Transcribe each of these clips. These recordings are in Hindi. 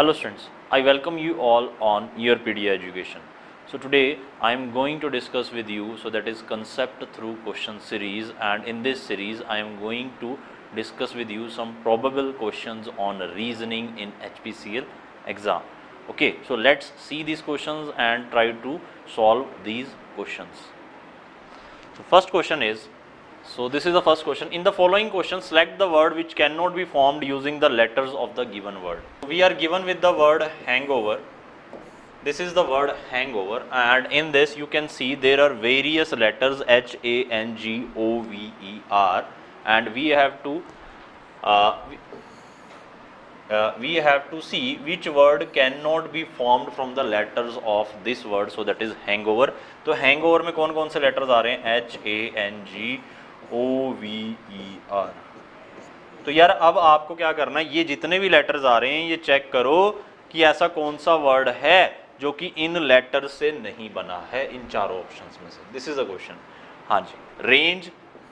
Hello students, I welcome you all on your PDA education. So today I am going to discuss with you, so that is concept through question series, and in this series I am going to discuss with you some probable questions on reasoning in HPCL exam. Okay, so let's see these questions and try to solve these questions. So first question is, so this is the first question. In the following question, select the word which cannot be formed using the letters of the given word. We are given with the word hangover. This is the word hangover, and in this you can see there are various letters HANGOVER, and we have to see which word cannot be formed from the letters of this word, so that is hangover. तो hangover में कौन कौन से letters आ रहे हैं? HANGOVER. तो यार अब आपको क्या करना है, ये जितने भी letters आ रहे हैं ये चेक करो कि ऐसा कौन सा word है जो कि इन letters से नहीं बना है इन चारों ऑप्शंस में से. This is a question. हाँ जी, रेंज.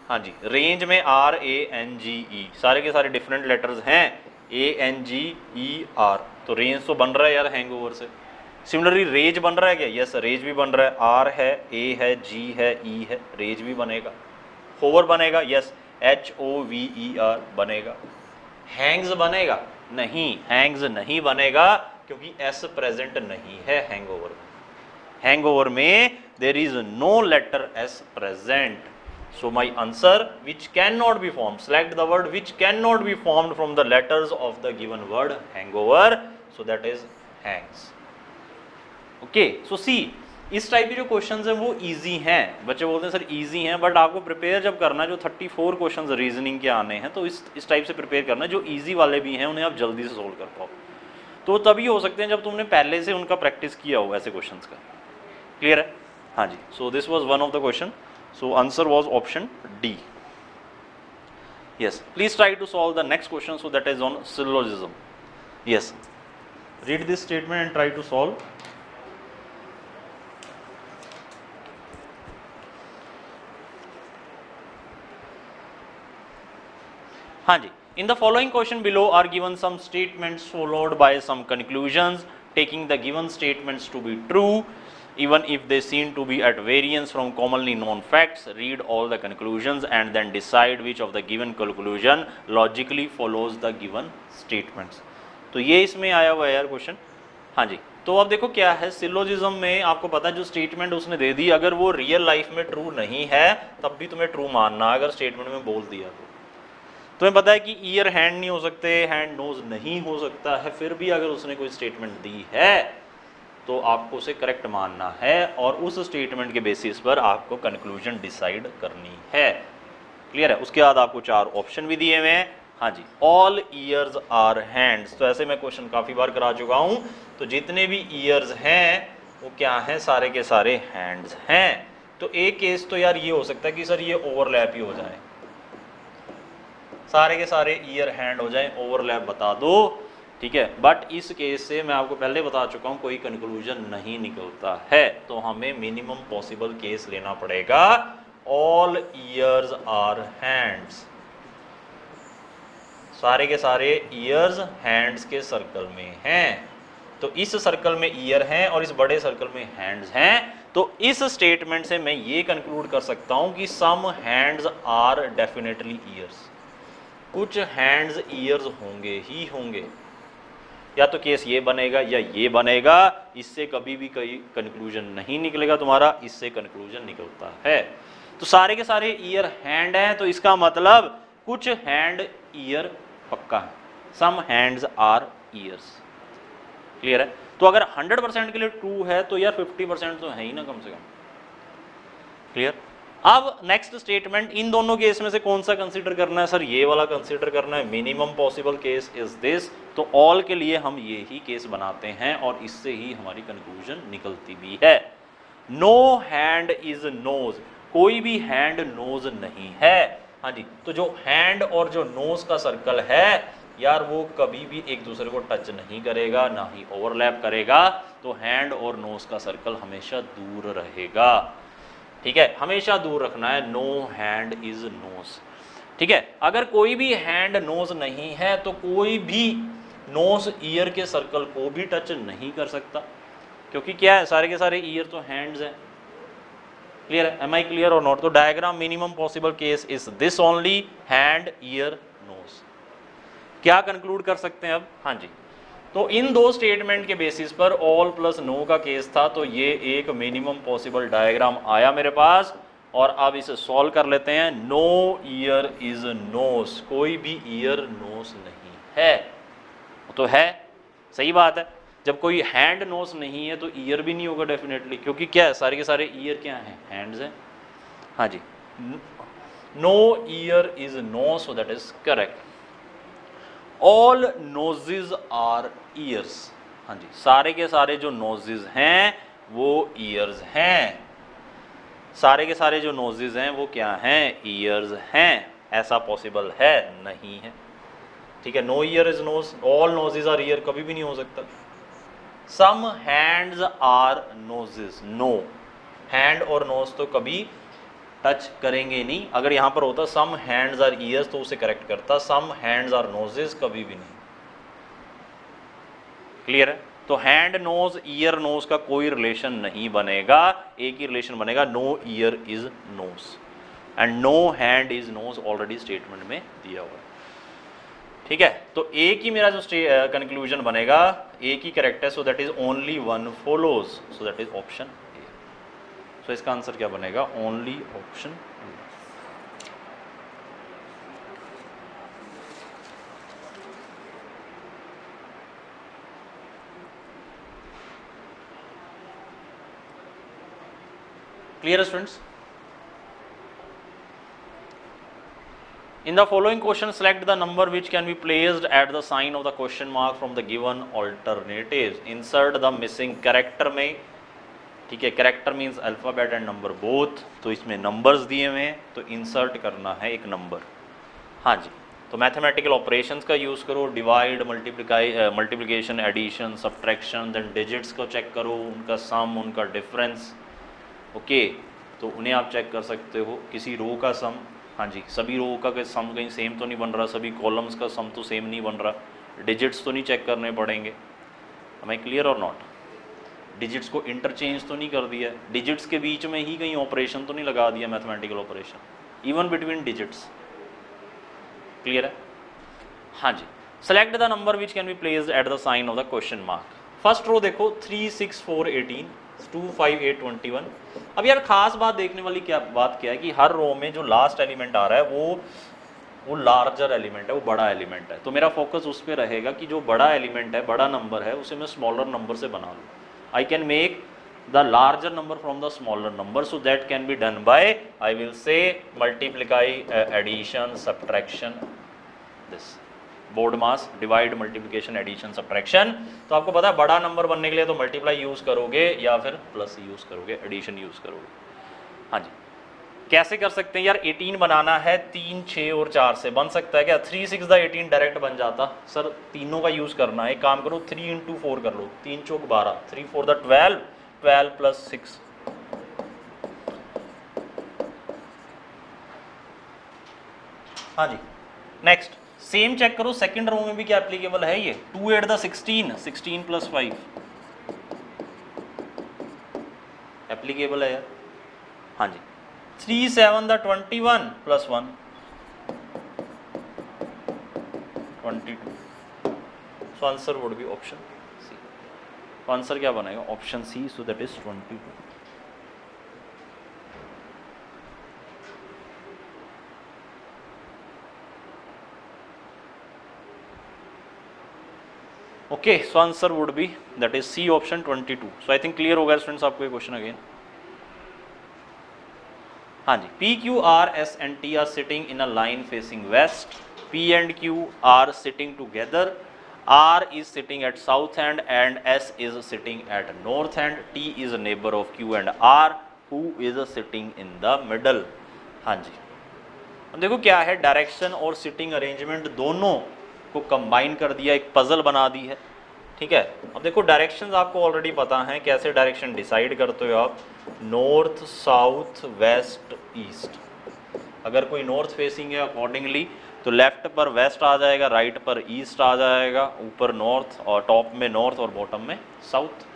हाँ जी, रेंज में RANGE सारे के सारे डिफरेंट लेटर्स हैं. ANGER, तो रेंज तो बन रहा है यार हैंगओवर से. सिमिलरली रेज बन रहा है क्या? यस, रेज भी बन रहा है. R है, A है, G है, E है, रेज भी बनेगा. होवर बनेगा, यस, HOVER बनेगा. हैंग्स बनेगा? नहीं, हैंग्स नहीं बनेगा क्योंकि S प्रेजेंट नहीं है हैंगओवर में. हैंगओवर में there is no letter S present. So my answer, which cannot be formed, select the word which cannot be formed from the letters of the given word hangover, so that is hangs. Okay, so see, इस टाइप के जो क्वेश्चंस हैं वो इजी हैं. बच्चे बोलते हैं सर इजी हैं, बट आपको प्रिपेयर जब करना है, जो 34 क्वेश्चंस रीजनिंग के आने हैं, तो इस टाइप से प्रिपेयर करना है. जो इजी वाले भी हैं उन्हें आप जल्दी से सोल्व कर पाओ. तो तभी हो सकते हैं जब तुमने पहले से उनका प्रैक्टिस किया हो ऐसे क्वेश्चंस का. क्लियर है? हाँ जी. So this was one of the question. So answer was option D. Yes, please try to solve the next question, so that is on syllogism. Yes, read this statement and try to solve. हाँ जी, in the following question below are given some statements followed by some conclusions. Taking the given statements to be true, even if they seem to be at variance from commonly known facts, read all the conclusions and then decide which of the given conclusion logically follows the given statements. तो ये इसमें आया हुआ है यार क्वेश्चन. हाँ जी, तो अब देखो क्या है, सिलोजिज्म में आपको पता है जो स्टेटमेंट उसने दे दी, अगर वो रियल लाइफ में ट्रू नहीं है तब भी तुम्हें ट्रू मानना. अगर स्टेटमेंट में बोल दिया तो तुम्हें पता है कि ईयर हैंड नहीं हो सकते, हैंड नोज नहीं हो सकता है, फिर भी अगर उसने कोई स्टेटमेंट दी है तो आपको उसे करेक्ट मानना है, और उस स्टेटमेंट के बेसिस पर आपको कंक्लूजन डिसाइड करनी है. क्लियर है? उसके बाद आपको 4 ऑप्शन भी दिए हुए हैं. हाँ जी, ऑल ईयर्स आर हैंड्स. तो ऐसे मैं क्वेश्चन काफ़ी बार करा चुका हूँ. तो जितने भी ईयर्स हैं वो क्या हैं? सारे के सारे हैंड्स हैं. तो एक केस तो यार ये हो सकता है कि सर ये ओवरलैप ही हो जाए, सारे के सारे ईयर हैंड हो जाए, ओवरलैप बता दो. ठीक है, बट इस केस से मैं आपको पहले बता चुका हूं कोई कंक्लूजन नहीं निकलता है. तो हमें मिनिमम पॉसिबल केस लेना पड़ेगा. ऑल ईयर्स आर हैंड्स, सारे के सारे ईयर्स हैंड्स के सर्कल में हैं. तो इस सर्कल में ईयर हैं और इस बड़े सर्कल में हैंड्स हैं. तो इस स्टेटमेंट से मैं ये कंक्लूड कर सकता हूं कि सम हैंड्स आर डेफिनेटली ईयर्स. कुछ हैंड्स ईयर्स होंगे ही होंगे. या तो केस ये बनेगा या ये बनेगा. इससे कभी भी कोई कंक्लूजन नहीं निकलेगा तुम्हारा, इससे कंक्लूजन निकलता है. तो सारे के सारे ईयर हैंड हैं, तो इसका मतलब कुछ हैंड ईयर पक्का है. सम हैंड्स आर ईयर्स. क्लियर है? तो अगर 100% के लिए ट्रू है तो यार 50% तो है ही ना कम से कम. क्लियर? अब नेक्स्ट स्टेटमेंट, इन दोनों केस में से कौन सा कंसीडर करना है? सर ये वाला कंसीडर करना है. Minimum possible case is this. तो ऑल के लिए हम ये ही केस बनाते हैं और इससे ही हमारी कंक्लूजन निकलती भी है. नो हैंड इज नोज, कोई भी हैंड नोज नहीं है. हाँ जी, तो जो हैंड और जो नोज का सर्कल है यार वो कभी भी एक दूसरे को टच नहीं करेगा, ना ही ओवरलैप करेगा. तो हैंड और नोज का सर्कल हमेशा दूर रहेगा. ठीक है, हमेशा दूर रखना है. No hand is nose. ठीक है, अगर कोई भी हैंड नोज नहीं है तो कोई भी नोज ईयर के सर्कल को भी टच नहीं कर सकता, क्योंकि क्या है, सारे के सारे ईयर तो हैंड्स हैं। क्लियर है? एम आई क्लियर और नॉट? तो diagram minimum possible case is this only, hand ear nose. क्या कंक्लूड कर सकते हैं अब? हाँ जी, तो इन दो स्टेटमेंट के बेसिस पर ऑल प्लस नो का केस था, तो ये एक मिनिमम पॉसिबल डायग्राम आया मेरे पास। और अब इसे सॉल्व कर लेते हैं। नो ईयर इज नोस, कोई भी ईयर नोस नहीं है, तो है, सही बात है। जब कोई हैंड नोस नहीं है तो ईयर भी नहीं होगा डेफिनेटली, क्योंकि क्या है, सारे के सारे ईयर क्या हैं, हैंड्स हैं। हाँ जी, no ear is nose, so that is correct. All noses are ears, हाँ जी, सारे के सारे जो नोजेज हैं वो ईयर्स हैं। सारे के सारे जो नोजेज हैं वो क्या हैं, ईयर्स हैं। ऐसा पॉसिबल है? नहीं है। ठीक है, no ear is nose, all noses are ear कभी भी नहीं हो सकता। Some hands are noses, no, hand और नोज तो कभी टच करेंगे नहीं। अगर यहां पर होता सम हैंड्स आर ईयर्स तो उसे करेक्ट करता, सम हैंड्स आर नोजेस कभी भी नहीं। क्लियर है? तो हैंड नोज ईयर नोज का कोई रिलेशन नहीं बनेगा, एक ही रिलेशन बनेगा, no ear is nose and no hand is nose, already statement में दिया हुआ है। ठीक है, तो एक ही मेरा जो कंक्लूजन बनेगा, एक ही करेक्ट है, so that is only one follows, so that is option A. सो इसका आंसर क्या बनेगा, only option A. Clear students? In the following question, select the number which can be placed at the sign of the question mark from the given alternatives. Insert the missing character में, ठीक है, character means alphabet and number both, तो इसमें numbers दिए हुए हैं, तो insert करना है एक number। हाँ जी, तो mathematical operations का use करो, divide, multiplication, addition, subtraction, then digits को check करो, उनका sum, उनका difference, ओके, तो उन्हें आप चेक कर सकते हो। किसी रो का सम, हाँ जी, सभी रो का सम कहीं सेम तो नहीं बन रहा, सभी कॉलम्स का सम तो सेम नहीं बन रहा, डिजिट्स तो नहीं चेक करने पड़ेंगे। हमें क्लियर और नॉट? डिजिट्स को इंटरचेंज तो नहीं कर दिया, डिजिट्स के बीच में ही कहीं ऑपरेशन तो नहीं लगा दिया, mathematical operation even between digits. Clear है? हाँ जी, select the number which can be placed at the sign of the question mark. First row देखो, 3, 6, 4, 18, 2, 5, 8, 21। अब यार खास बात देखने वाली बात क्या है कि हर रो में जो लास्ट एलिमेंट आ रहा है वो लार्जर एलिमेंट है, वो बड़ा एलिमेंट है। तो मेरा फोकस उस पर रहेगा कि जो बड़ा एलिमेंट है, बड़ा नंबर है, उसे मैं स्मॉलर नंबर से बना लूँ। I can make the larger number from the smaller number, so that can be done by, I will say multiply, addition, subtraction, this BODMAS, divide, multiplication, addition, subtraction. तो आपको पता है बड़ा नंबर बनने के लिए तो मल्टीप्लाई यूज करोगे या फिर प्लस यूज करोगे, एडिशन यूज करोगे। हाँ जी, कैसे कर सकते हैं यार? 18 बनाना है, 3, 6 और 4 से बन सकता है क्या? 3, 6 द 18 डायरेक्ट बन जाता सर, तीनों का यूज करना है। एक काम करो, 3 × 4 कर लो, 3 चौक 12, 3 4 द 12, 12 + 6। हाँ जी, नेक्स्ट सेम चेक करो, सेकंड रो में भी क्या एप्लीकेबल है ये, 2 8 द 16, 16 + 5 एप्लीकेबल है यार। हाँ जी, 3 7 the 21 + 1 22। So answer would be option C. तो आंसर क्या बनेगा, option C, so that is 22। Okay, so answer would be that is C, option 22। So I think clear होगा स्टूडेंट्स आपको ये क्वेश्चन अगेन। हाँ जी, P, Q, R, S and T are sitting in a line facing west. P and Q are sitting together. R is sitting at south end and S is sitting at north end. T is a neighbor of Q and R who is sitting in the middle. हाँ जी, अब देखो क्या है, डायरेक्शन और सिटिंग अरेंजमेंट दोनों को कंबाइन कर दिया, एक पजल बना दी है। ठीक है, अब देखो डायरेक्शंस आपको ऑलरेडी पता है, कैसे डायरेक्शन डिसाइड करते हो आप, नॉर्थ, साउथ, वेस्ट, ईस्ट। अगर कोई नॉर्थ फेसिंग है अकॉर्डिंगली तो लेफ्ट पर वेस्ट आ जाएगा, राइट पर ईस्ट आ जाएगा, ऊपर नॉर्थ और टॉप में नॉर्थ और बॉटम में साउथ।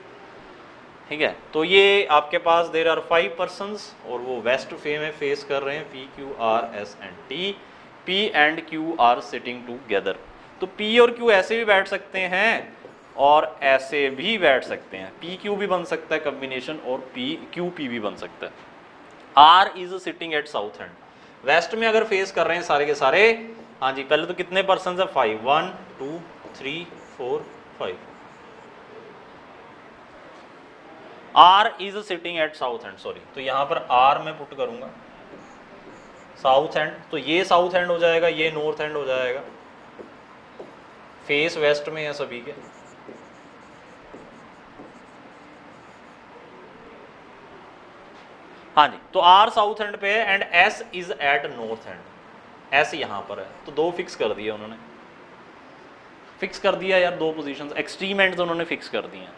ठीक है, तो ये आपके पास देयर आर 5 पर्सन्स और वो वेस्ट फे में फेस कर रहे हैं, P Q R S and T. P and Q R sitting together. तो पी और क्यू ऐसे भी बैठ सकते हैं और ऐसे भी बैठ सकते हैं, पी क्यू भी बन सकता है कॉम्बिनेशन और पी क्यू पी भी बन सकता है। R is sitting at south end, west में अगर फेस कर रहे हैं सारे के सारे, हाँ जी, पहले तो कितने पर्सन है 5, 1 2 3 4 5। R is sitting at south end, sorry, तो यहां पर आर मैं पुट करूंगा साउथ एंड, तो ये साउथ एंड हो जाएगा, ये नॉर्थ एंड हो जाएगा, फेस वेस्ट में है सभी के। हाँ जी, तो आर साउथ एंड पे है and S is at north end, S यहां पर है, तो 2 फिक्स कर दिया उन्होंने, फिक्स कर दिया यार 2 पोजीशंस, एक्सट्रीम एंड्स उन्होंने फिक्स कर दिए हैं।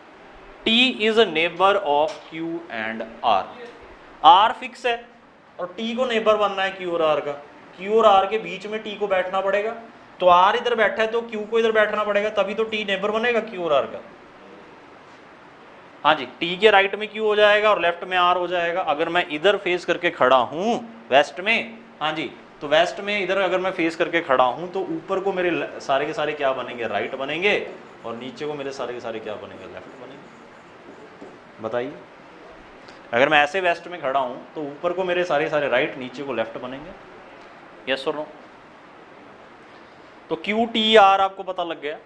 T is a neighbour of Q and R, R fix है और टी को नेबर बनना है क्यू और आर का, क्यू और आर के बीच में टी को बैठना पड़ेगा, तो आर इधर बैठा है तो क्यू को इधर बैठना पड़ेगा, तभी तो टी नेबर बनेगा क्यू और आर का। हाँ जी, टी के राइट में क्यू हो जाएगा और लेफ्ट में आर हो जाएगा। अगर मैं इधर फेस करके खड़ा हूं वेस्ट में, हाँ जी, तो वेस्ट में इधर अगर मैं फेस करके खड़ा हूं तो ऊपर को मेरे सारे के सारे क्या बनेंगे, राइट बनेंगे, और नीचे को मेरे सारे के सारे क्या बनेंगे, लेफ्ट बनेंगे। बताइए, अगर मैं ऐसे वेस्ट में खड़ा हूं तो ऊपर को मेरे सारे सारे राइट, नीचे को लेफ्ट बनेंगे, यस और नो। तो क्यू टी आर आपको पता लग गया।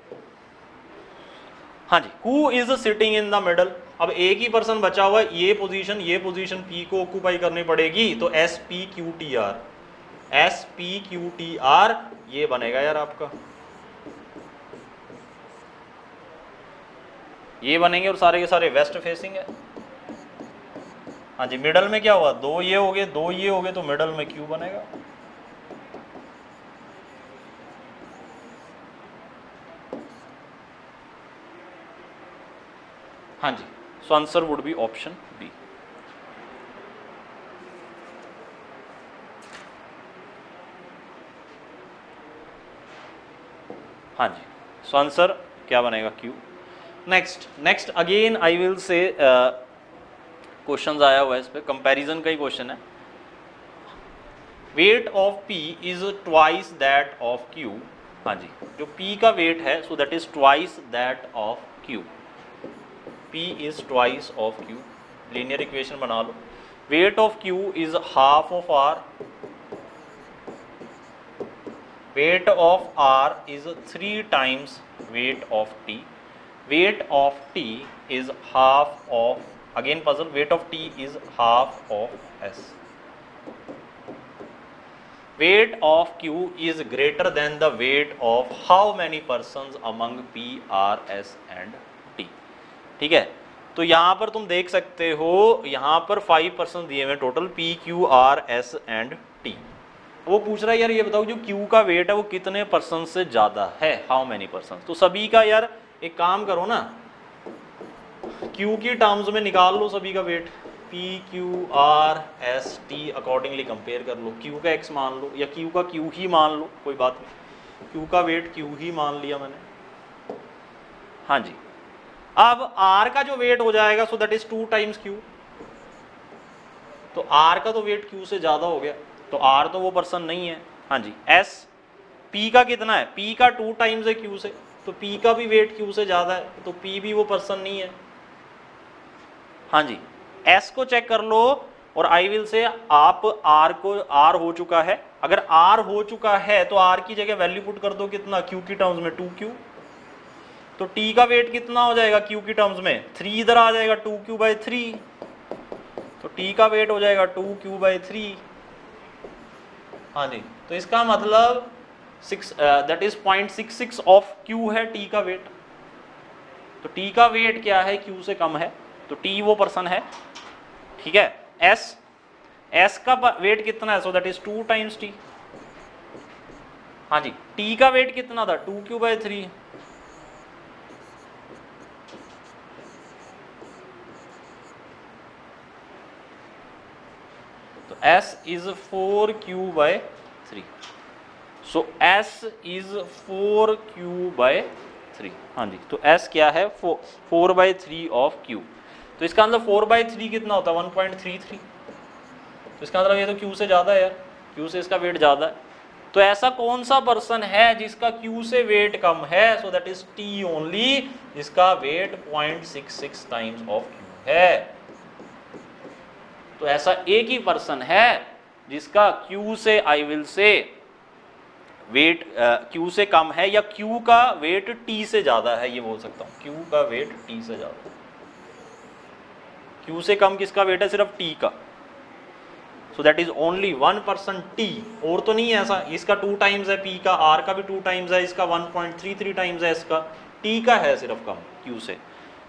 हाँ जी, who is sitting in the middle, अब एक ही पर्सन बचा हुआ है, ये पोजीशन पी को ऑक्यूपाई करनी पड़ेगी, तो S P Q T R, S P Q T R ये बनेगा यार आपका, ये बनेंगे और सारे के सारे वेस्ट फेसिंग है। हाँ जी, मिडल में क्या हुआ, 2 ये हो गए 2 ये हो गए, तो मिडल में क्यू बनेगा। हाँ जी, so answer would be option B. हाँ जी, सो आंसर क्या बनेगा, Q. Next again I will say question आया हुआ है इस पे, कंपैरिजन का ही क्वेश्चन है। Weight of P is twice that of Q। हाँ जी, जो P का वेट है so that is twice that of Q, P is twice of Q। Linear equation बना लो, weight of Q is half of R, weight of R is 3 times weight of T, weight of T is half of, again puzzle, weight of T is half of S, weight of Q is greater than the weight of how many persons among P, R, S and T। ठीक है, तो यहां पर तुम देख सकते हो, यहां पर 5 पर्सन दिए हुए total, P, Q, R, S and T। वो पूछ रहा है यार ये बताओ जो Q का वेट है वो कितने पर्सन से ज्यादा है, हाउ मेनी पर्सन। तो सभी का यार एक काम करो ना, Q की टर्म्स में निकाल लो सभी का weight, P, Q, R, S, T accordingly compare कर लो, Q का X मान लो या Q का Q ही मान लो, कोई बात नहीं, Q का वेट Q ही मान लिया मैंने। हाँ जी, अब R का जो वेट हो जाएगा so that is 2 times Q, तो R का तो वेट Q से ज्यादा हो गया, तो R तो वो पर्सन नहीं है। हाँ जी, S P का कितना है, P का 2 times है Q से, तो P का भी वेट Q से ज्यादा है, तो P भी वो पर्सन नहीं है। हाँ जी, S को चेक कर लो और आई विल से आप R को, R हो चुका है, अगर R हो चुका है तो R की जगह वैल्यू पुट कर दो कितना, Q की टर्म्स में 2Q, तो T का वेट कितना हो जाएगा Q की टर्म्स में, 3 इधर आ जाएगा 2Q/3, तो T का वेट हो जाएगा 2Q/3। हाँ जी, तो इसका मतलब 6 दैट इज 0.66 ऑफ Q है T का वेट, तो T का वेट क्या है, Q से कम है, तो T वो पर्सन है। ठीक है, S का वेट कितना है, so that is 2 times T। हाँ जी, T का वेट कितना था, 2Q/3, तो S is 4q/3। So S is 4q/3। हाँ जी, तो S क्या है 4/3 ऑफ Q। तो इसका मतलब 4/3 कितना होता है 1.33। तो इसका मतलब ये तो Q से ज़्यादा है यार, Q से इसका वेट ज़्यादा है। तो ऐसा कौन सा पर्सन है जिसका Q से वेट कम है, so that is T only, जिसका वेट 0.66 टाइम्स ऑफ Q है। तो ऐसा एक ही पर्सन है जिसका Q से I will say weight Q से कम है, या Q का वेट T से ज्यादा है, ये बोल सकता हूं Q का वेट T से ज्यादा है। Q से कम किसका वेट है, सिर्फ T का। सो that is only one person T, और तो नहीं है ऐसा। इसका 2 टाइम्स है P का, R का भी 2 टाइम्स है, इसका 1.33 टाइम्स है, इसका T का है सिर्फ कम Q से।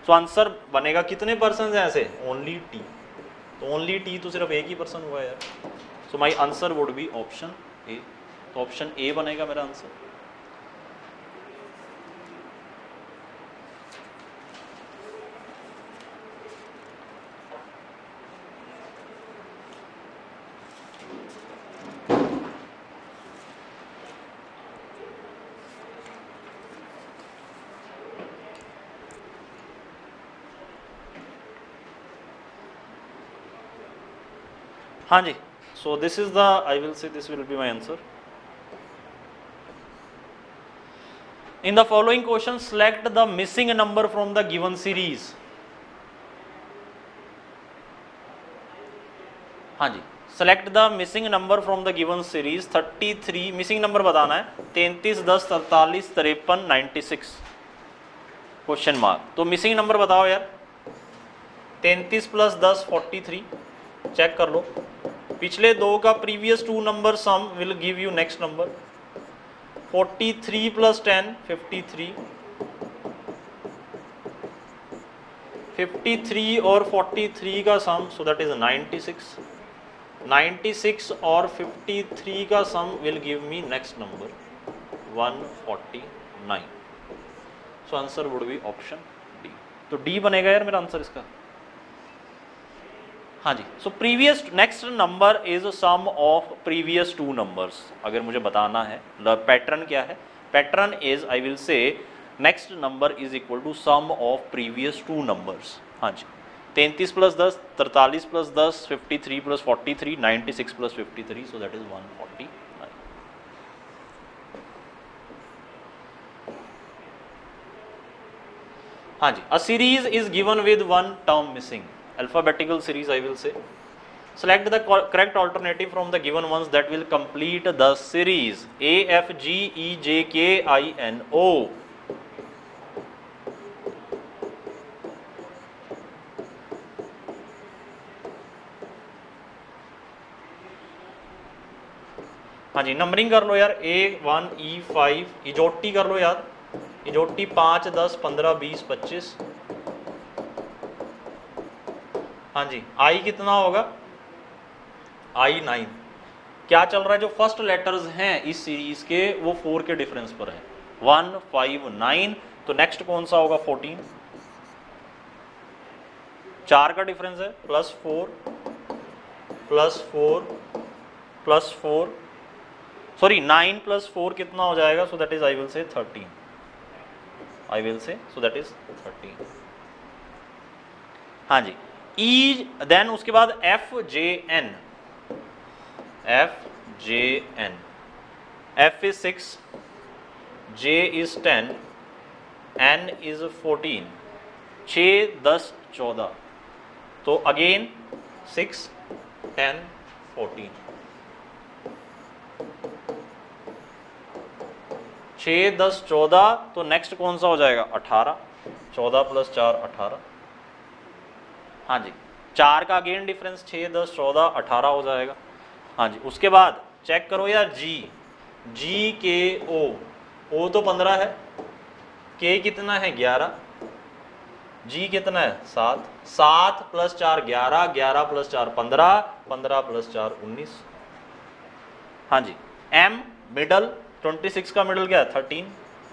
सो आंसर बनेगा कितने पर्सन है ऐसे, ओनली T। तो ओनली T तो सिर्फ एक ही पर्सन हुआ यार। So my answer would be option A. तो ऑप्शन ए बनेगा मेरा आंसर। हाँ जी, so this is the I will say this will be my answer. In the following question, select the missing number from the given series। हाँ जी, select the missing number from the given series 33। Missing number बताना है 33, 10, 43, 53, 96 क्वेश्चन मार्क। तो मिसिंग नंबर बताओ यार। 33 + 10 43, चेक कर लो। पिछले दो का previous 2 number sum will give you next number. 43 + 10 53, 53 और 43 का सम, सो दैट इज 96। 96 और 53 का sum will give me next number 149। So answer would be option D. तो डी बनेगा यार मेरा आंसर इसका। हाँ जी, so previous next number is sum of previous 2 numbers. अगर मुझे बताना है पैटर्न क्या है, pattern is I will say next number is equal to sum of previous 2 numbers. हाँ जी, 33 + 10 43 + 10 53 + 43 96 + 53, सो दैट इज 149। हाँ जी, a series is given with one term missing. Alphabetical series I will say. Select the correct alternative from the given ones that will complete the series A F G E J K I N O। हाँ जी, नंबरिंग कर लो यार। A1 E5, इजोटी कर लो यार। इजोटी 5 10 15 20 25। हाँ जी, आई कितना होगा, आई 9। क्या चल रहा है, जो फर्स्ट लेटर्स हैं इस सीरीज के वो 4 के डिफरेंस पर है, 1 5 9। तो नेक्स्ट कौन सा होगा 14, 4 का डिफरेंस है, +4 +4 +4, सॉरी 9 + 4 कितना हो जाएगा, so that is I will से 13। आई विल से सो दैट इज 13। हाँ जी, ई देन उसके बाद F J N. F J N, F is 6, J is 10, N is 14। 6 10 14, तो अगेन 6 10 14। 6 10 14, तो नेक्स्ट कौन सा हो जाएगा 18। 14 + 4 18। हाँ जी, 4 का अगेन डिफरेंस 6 10 14 18 हो जाएगा। हाँ जी, उसके बाद चेक करो यार जी, जी के ओ तो 15 है, के कितना है 11, जी कितना है 7, 7 + 4 11, 11 + 4 15, 15 + 4 19। हाँ जी, एम मिडल 26 का मिडल क्या है 13,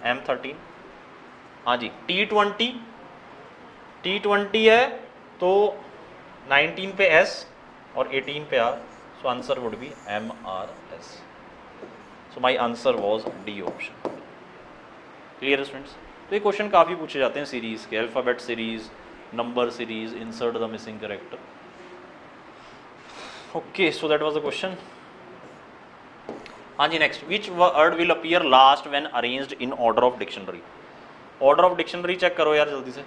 एम 13। हाँ जी, T20 है तो 19 पे एस और 18 पे are, So answer would be MRS. So my answer was D option. Clear students? तो ये क्वेश्चन काफ़ी पूछे जाते हैं सीरीज के, alphabet series, number series, insert the missing character. Okay, so that was the question. हाँ जी, next. Which word will appear last when arranged in order of dictionary. Order of dictionary check करो यार जल्दी से.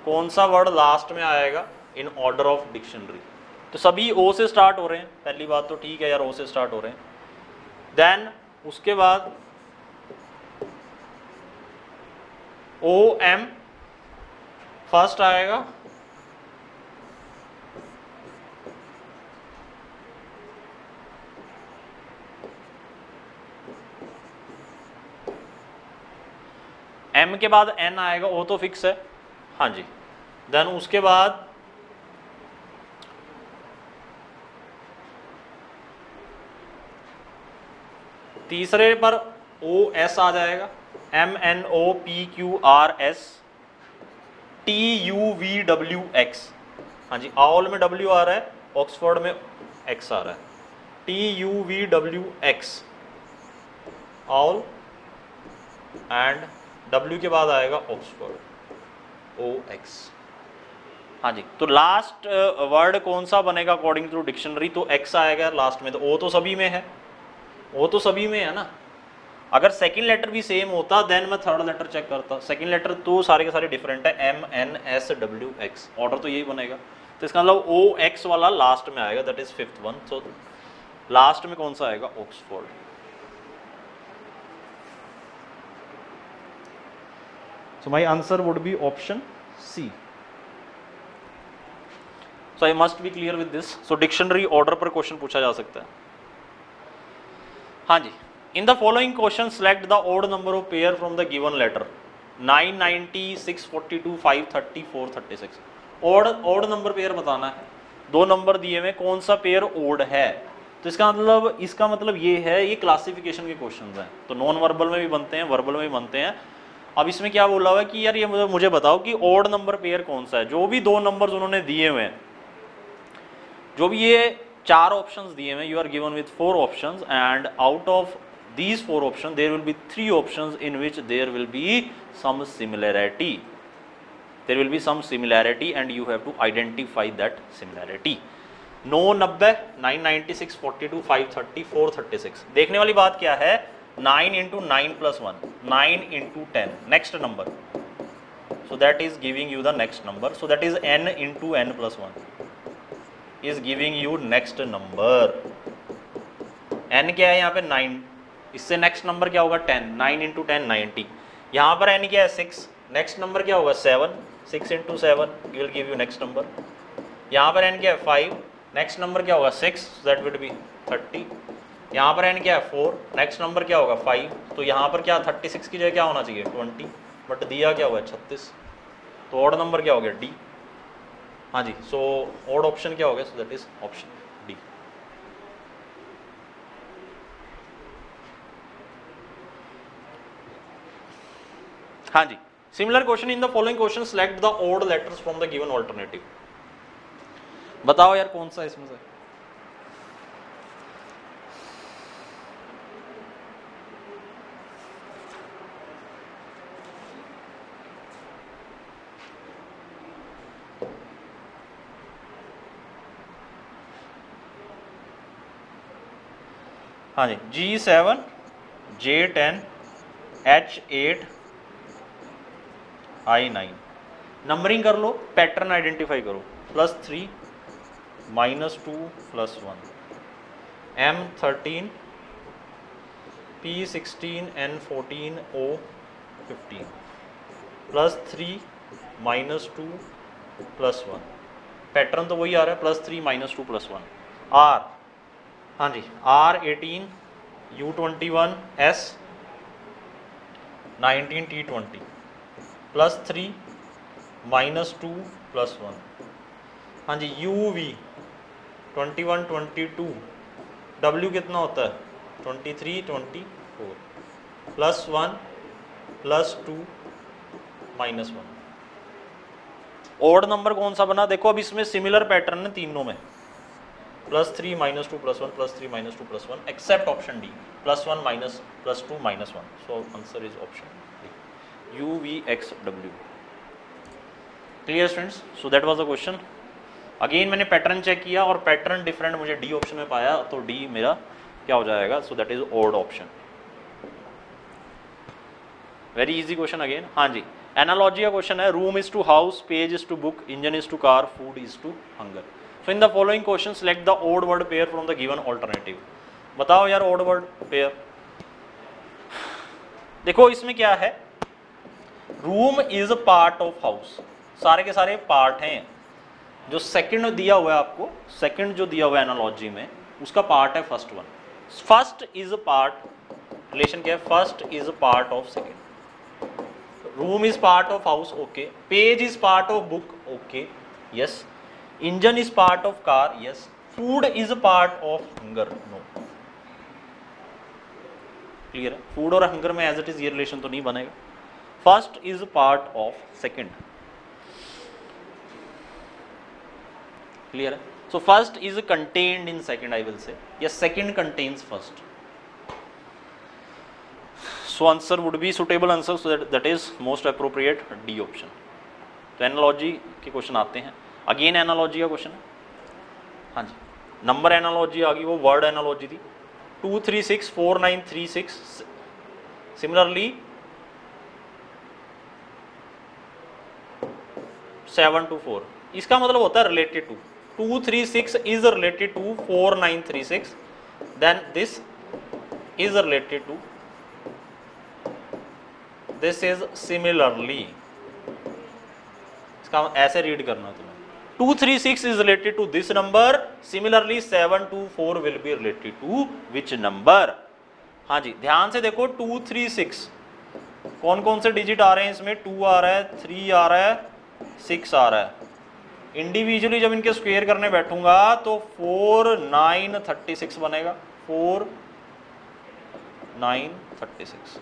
कौन सा वर्ड लास्ट में आएगा इन ऑर्डर ऑफ डिक्शनरी. तो सभी ओ से स्टार्ट हो रहे हैं, पहली बात तो ठीक है यार, ओ से स्टार्ट हो रहे हैं. देन उसके बाद ओ एम फर्स्ट आएगा, एम के बाद एन आएगा, ओ तो फिक्स है. हाँ जी. देन उसके बाद तीसरे पर ओ एस आ जाएगा, M N O P Q R S T U V W X. हाँ जी, ऑल में डब्ल्यू आ रहा है, ऑक्सफोर्ड में एक्स आ रहा है. T U V W x all, and W के बाद आएगा ऑक्सफोर्ड ओ एक्स. हाँ जी. तो लास्ट वर्ड कौन सा बनेगा अकॉर्डिंग टू डिक्शनरी. तो एक्स आएगा लास्ट में. तो ओ तो सभी में है, ओ तो सभी में है ना. अगर सेकंड लेटर भी सेम होता देन मैं थर्ड लेटर चेक करता. सेकंड लेटर तो सारे के सारे डिफरेंट है, M N S W X. Order तो यही बनेगा. तो इसका मतलब ओ एक्स वाला लास्ट में आएगा, that is fifth one. So last में कौन सा आएगा, Oxford. So my answer would be option C. So I must be clear with this. So dictionary order पर क्वेश्चन पूछा जा सकता है. हाँ जी. In the following question select the odd number of pair from the given letter. 990, 642, 530, 436. Odd number pair बताना है. दो नंबर दिए हुए, कौन सा पेयर ओड है. तो इसका मतलब ये है, ये क्लासिफिकेशन के क्वेश्चंस हैं. तो नॉन वर्बल में भी बनते हैं, वर्बल में भी बनते हैं. अब इसमें क्या बोला हुआ है कि यार ये मुझे बताओ कि ओड नंबर पेयर कौन सा है. जो भी दो नंबर्स उन्होंने दिए हुए हैं, जो भी ये चार ऑप्शंस दिए हुए, you are given with 4 options, and out of these 4 options there will be 3 options in which there will be some similarity. There will be some similarity and you have to identify that similarity. 990, 990, 642, 530, 436. देखने वाली बात क्या है, 9 into 9 plus 1, 9 into 10, next number. So that is giving you the next number. So that is n into n plus 1 is giving you next number. n क्या है यहाँ पे, 9. इससे नेक्स्ट नंबर क्या होगा, 10. 9 इंटू 10 90. यहाँ पर n क्या है, 6. नेक्स्ट नंबर क्या होगा, 7. 6 into 7 will give you next number. यहाँ पर n क्या है, 5. नेक्स्ट नंबर क्या होगा, 6, दैट विल बी 30. यहाँ पर n क्या है, 4. नेक्स्ट नंबर क्या होगा, 5. तो यहाँ पर क्या 36 की जगह क्या होना चाहिए, 20. बट दिया क्या हुआ है, 36. तो ऑड नंबर क्या हो गया, डी. हाँ जी. सो ऑड ऑप्शन क्या हो गया, so that is option D. हाँ जी. Similar question. In the following question select the odd letters from the given alternative. बताओ यार कौन सा इसमें से. हाँ जी. G7, J10, H8, I9. Numbering कर लो, पैटर्न आइडेंटिफाई करो. +3, -2, +1. M13, P16, N14, O15. +3, -2, +1. Pattern तो वही आ रहा है, +3, -2, +1. R. हाँ जी. R18, U21, S 19, T20. +3, -2, +1. हाँ जी. UV 21, 22. W कितना होता है, 23, 24. +1, +2, -1. ऑड नंबर कौन सा बना, देखो अब इसमें सिमिलर पैटर्न है तीनों में. +3 -2 +1 +3 -2 +1 except option D +1 +2 -1. So answer is option D UVXW. Clear students? So that was the question. Again मैंने पैटर्न चेक किया और पैटर्न डिफरेंट मुझे डी ऑप्शन में पाया, तो डी मेरा क्या हो जाएगा? So that is odd option. Very easy question again. हाँ जी, एनालॉजी का क्वेश्चन है. Room is to house, page is to book, engine is to car, food is to hunger. So in the following question select the odd word pair from the given alternative. बताओ यार ओड वर्ड पेयर. देखो इसमें क्या है, room is a part of house, सारे के सारे पार्ट हैं. जो सेकंड दिया हुआ है आपको, सेकंड जो दिया हुआ है एनालॉजी में, उसका पार्ट है first one. First is a part, relation क्या है? First is a part of second. Room is part of house, okay. Page is part of book, okay, yes. Engine is part of car, yes. Food is a part of hunger, no. Clear है? फूड और हंगर में एज इट इज ये रिलेशन तो नहीं बनेगा. First is a part of second. Clear है? So first is contained in second, I will say, या second contains first. So answer would be suitable answer, so that is most appropriate D option. तो एनालॉजी के क्वेश्चन आते हैं. अगेन एनालॉजी का क्वेश्चन है. हाँ जी, नंबर एनालॉजी आ गई, वो वर्ड एनालॉजी थी. 236 4936. Similarly 7 to 4. इसका मतलब होता है related to. 236 is related to 4936, then this is related to, this is similarly. इसका ऐसे रीड करना तुम्हें. 236 is related to this number, similarly 724 will be related to which number? हाँ जी, ध्यान से देखो. 236 कौन कौन से डिजिट आ रहे हैं इसमें? 2 आ रहा है, 3 आ रहा है, 6 आ रहा है. इंडिविजुअली जब इनके स्क्वायर करने बैठूंगा तो 4 9 36 बनेगा. 4 9 36.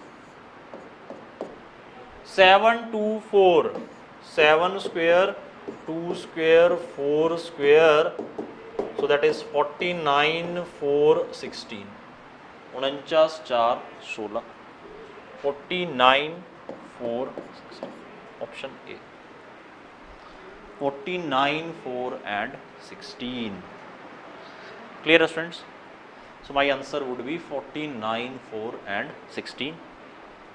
7 2 4, 7 square 2 square 4 square, so that is 49 4 16. 49 4 16. 49 4 16. Option A. 49 4 and 16. Clear students? So my answer would be 49 4 and 16.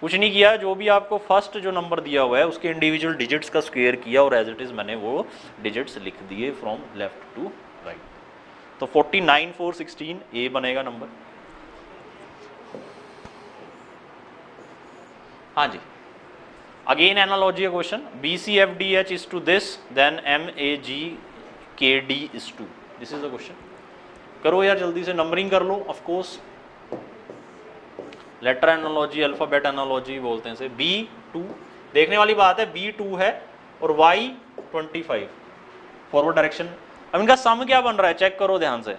कुछ नहीं किया, जो भी आपको फर्स्ट जो नंबर दिया हुआ है उसके इंडिविजुअल डिजिट्स का स्क्वायर किया और एज इट इज मैंने वो डिजिट्स लिख दिए फ्रॉम लेफ्ट टू राइट. तो 49 4 16 ए बनेगा नंबर. हाँ जी, again analogy question. BCFDH is to this, then MAGKD is to. This is the question. करो यार जल्दी से, नंबरिंग कर लो. Of course letter analogy, alphabet analogy बोलते हैं इसे. B2 देखने वाली बात है, B2 है और Y25 फॉरवर्ड डायरेक्शन. अब इनका सम क्या बन रहा है चेक करो ध्यान से.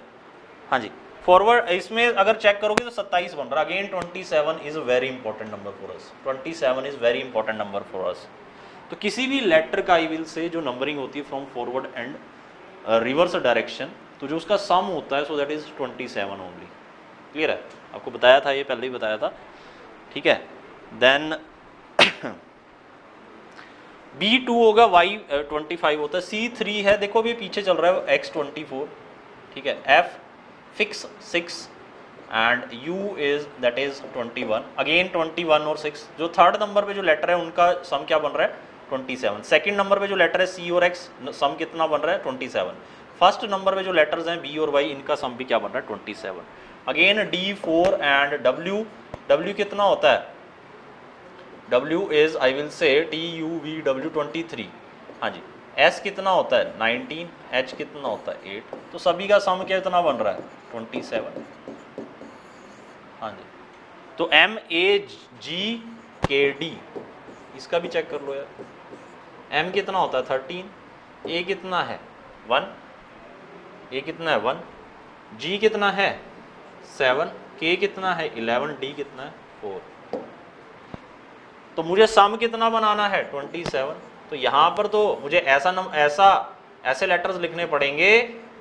हाँ जी, फॉरवर्ड इसमें अगर चेक करोगे तो 27 बन रहा है. Again 27 is very important number for us. 27 is very important number for us. तो किसी भी लेटर का आई विल से जो नंबरिंग होती है from forward and reverse direction, तो जो उसका सम होता है so that is 27 only. Clear है? आपको बताया था, ये पहले ही बताया था. ठीक है, देन B2 होगा, Y25 होता है. C3 है, देखो अभी पीछे चल रहा है X24. ठीक है, F fix 6 and U is that is 21. Again 21 और 6. जो थर्ड नंबर पे जो लेटर है उनका सम क्या बन रहा है? 27. सेकंड नंबर पे जो लेटर है C और X, सम कितना बन रहा है? 27. फर्स्ट नंबर पे जो लेटर्स हैं B और Y, इनका सम भी क्या बन रहा है? 27. Again D4 and W. W कितना होता है? W is I will say TUVW 23. हाँ जी. S कितना होता है? 19. H कितना होता है? 8. तो सभी का सम क्या कितना बन रहा है? 27. हाँ जी. तो MAGKD इसका भी चेक कर लो यार. M कितना होता है? 13. A कितना है? 1. A कितना है? 1. G कितना है? 7. K कितना है? 11. D कितना है? 4. तो मुझे सम कितना बनाना है? 27. तो यहाँ पर तो मुझे ऐसे लेटर्स लिखने पड़ेंगे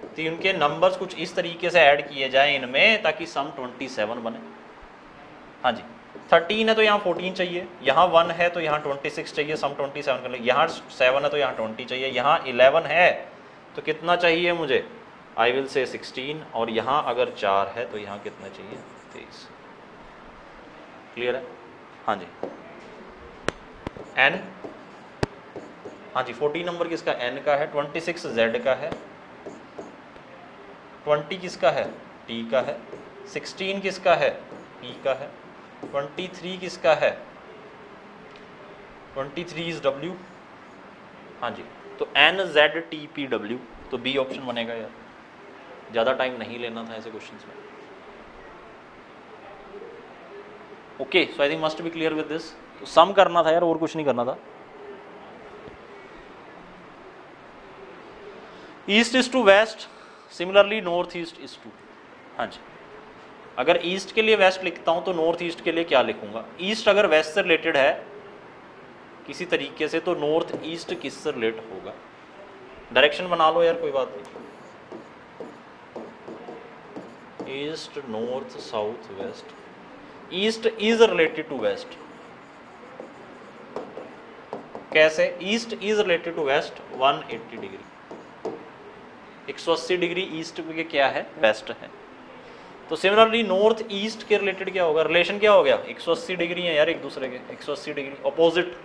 तो इनके नंबर्स कुछ इस तरीके से ऐड किए जाएं इनमें ताकि सम 27 बने। हाँ जी, 13 है तो यहाँ 14 चाहिए, यहाँ 1 है तो यहाँ 26 चाहिए, सम 27 कर ले, यहाँ 7 है तो यहाँ 20 चाहिए, यहाँ 11 है तो कितना चाहिए मुझे, आई विल से 16, और यहाँ अगर 4 है तो यहाँ कितना चाहिए, 23। क्लियर है? हाँ जी, n, हाँ जी 14 नंबर किसका, n का है, 26 z का है, 20 किसका है, t का है, 16 किसका है, p का है, 23 किसका है, 23 इज w। हाँ जी, तो n z t p w, तो b ऑप्शन बनेगा यार, ज़्यादा टाइम नहीं लेना था ऐसे क्वेश्चंस में। Okay, so I think must be clear with this. तो सम करना था यार, और कुछ नहीं करना था। East is to west, similarly north east is to, हाँ जी, अगर ईस्ट के लिए वेस्ट लिखता हूं तो नॉर्थ ईस्ट के लिए क्या लिखूंगा, ईस्ट अगर वेस्ट से रिलेटेड है किसी तरीके से तो नॉर्थ ईस्ट किससे रिलेट होगा, डायरेक्शन बना लो यार, कोई बात नहीं, east north south west, east is related to west, कैसे, east is related to west 180 degree, 180 degree east के क्या है, वेस्ट है। तो सिमिलरली नॉर्थ ईस्ट के रिलेटेड क्या होगा, रिलेशन क्या हो गया, 180 डिग्री है यार एक दूसरे के, 180 degree opposite,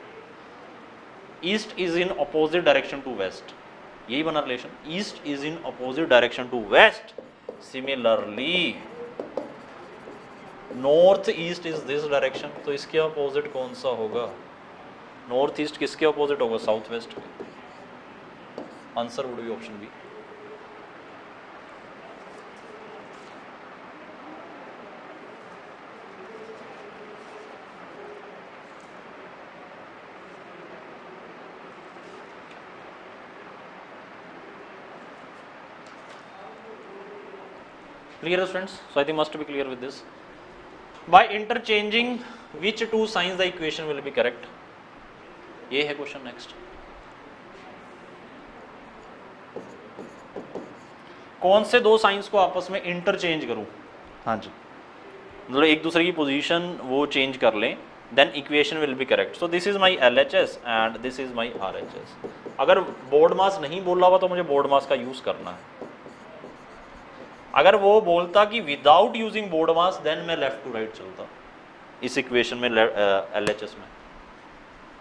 east is in opposite direction to west, यही बना relation, east is in opposite direction to west, similarly north east is this direction, तो इसके अपोजिट कौन सा होगा, नॉर्थ ईस्ट किसके अपोजिट होगा, south west, answer would be option B. Clear friends? So I think must be clear with this. By interchanging which two signs the equation will be correct? ये है क्वेश्चन नेक्स्ट। कौन से दो साइंस को आपस में इंटरचेंज करूं, हाँ जी, मतलब एक दूसरे की पोजीशन वो चेंज कर लें, then equation will be correct. So this is my LHS and this is my RHS। अगर बोर्ड मास नहीं बोला हुआ तो मुझे बोर्ड मास का यूज करना है, अगर वो बोलता कि विदाउट यूजिंग बोर्ड मास देन मैं लेफ्ट टू राइट चलता इस इक्वेशन में, LHS में।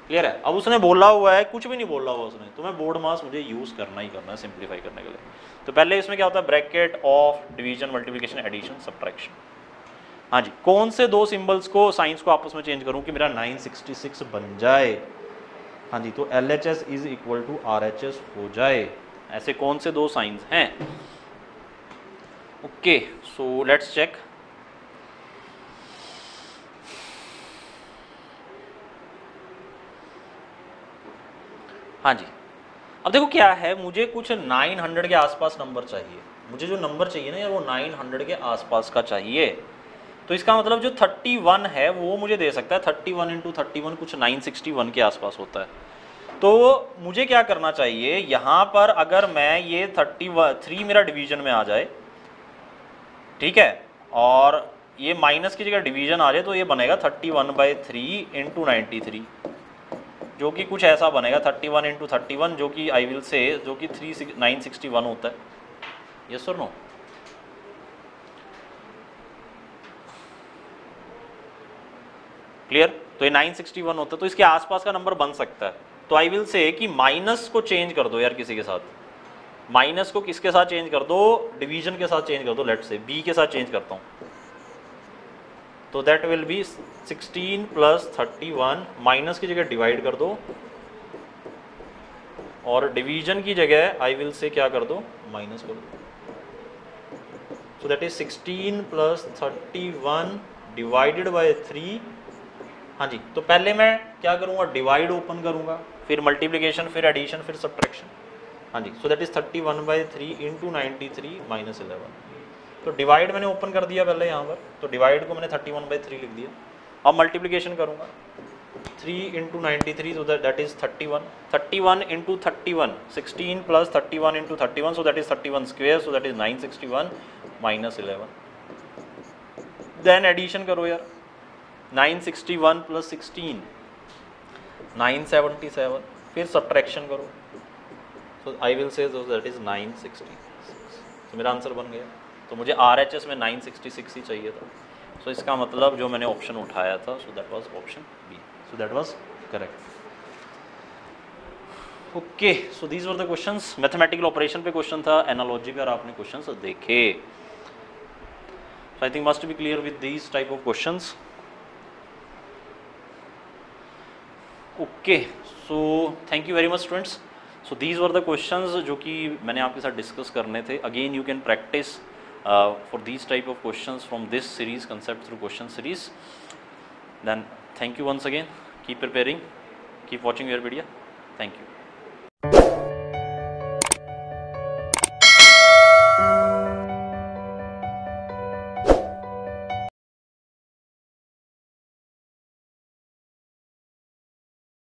क्लियर है? अब उसने बोला हुआ है, कुछ भी नहीं बोला हुआ उसने, तो मैं बोर्ड मास मुझे यूज करना ही करना है सिंप्लीफाई करने के लिए। तो पहले इसमें क्या होता है, bracket of division multiplication addition subtraction. हाँ जी, कौन से दो सिंबल्स को, साइंस को आपस में चेंज करूं कि मेरा 966 बन जाए, हाँ जी, तो LHS is equal to RHS हो जाए, ऐसे कौन से दो साइंस हैं। Okay, so let's check. हाँ जी, अब देखो क्या है, मुझे कुछ 900 के आसपास नंबर चाहिए, मुझे जो नंबर चाहिए ना यार वो 900 के आसपास का चाहिए। तो इसका मतलब जो 31 है वो मुझे दे सकता है, 31 इंटू 31 कुछ 961 के आसपास होता है। तो मुझे क्या करना चाहिए, यहाँ पर अगर मैं ये 33 मेरा डिवीजन में आ जाए, ठीक है, और ये माइनस की जगह डिवीजन आ जाए, तो ये बनेगा 31/3 इंटू 93, जो कि कुछ ऐसा बनेगा 31 इंटू 31, जो कि आई विल से जो कि 961 होता है। यस और नो? क्लियर? तो ये 961 होता है, तो इसके आसपास का नंबर बन सकता है। तो आई विल से कि माइनस को चेंज कर दो यार किसी के साथ, माइनस को किसके साथ चेंज कर दो, डिवीजन के साथ चेंज कर दो, लेट से बी के साथ चेंज करता हूँ, तो that will be 16 plus 31, minus की जगह डिवाइड कर दो और डिवीजन की जगह आई विल से क्या कर दो, माइनस कर दो। सो that is 16 plus 31 divided by 3। हाँ जी, तो पहले मैं क्या करूँगा, डिवाइड ओपन करूँगा, फिर मल्टीप्लिकेशन, फिर एडिशन, फिर सब्ट्रैक्शन। हाँ जी, so that is 31/3 into 93 minus 11। तो डिवाइड मैंने ओपन कर दिया पहले यहाँ पर, तो डिवाइड को मैंने 31/3 लिख दिया। अब मल्टीप्लिकेशन करूँगा, 3 into 93, so that is 31. 31 into 31, 16 plus 31 into 31, so that is 31 square, so that is 961 minus 11. Then addition करो यार, 961 plus 16, 977. फिर subtraction करो, so I will say so that is 966. तो मेरा आंसर बन गया. तो मुझे RHS में 966 ही चाहिए था. So इसका मतलब जो मैंने ऑप्शन उठाया था, so that was option B. So that was correct. Okay, so these were the questions. Mathematical operation पे क्वेश्चन था, एनालॉजी पर आपने क्वेश्चंस देखे. So I think must be clear with these type of questions. Okay, so thank you very much students. So these were the questions जो कि मैंने आपके साथ डिस्कस करने थे. Again you can practice for these type of questions from this series, concept through question series. Then thank you once again. Keep preparing. Keep watching your video. Thank you.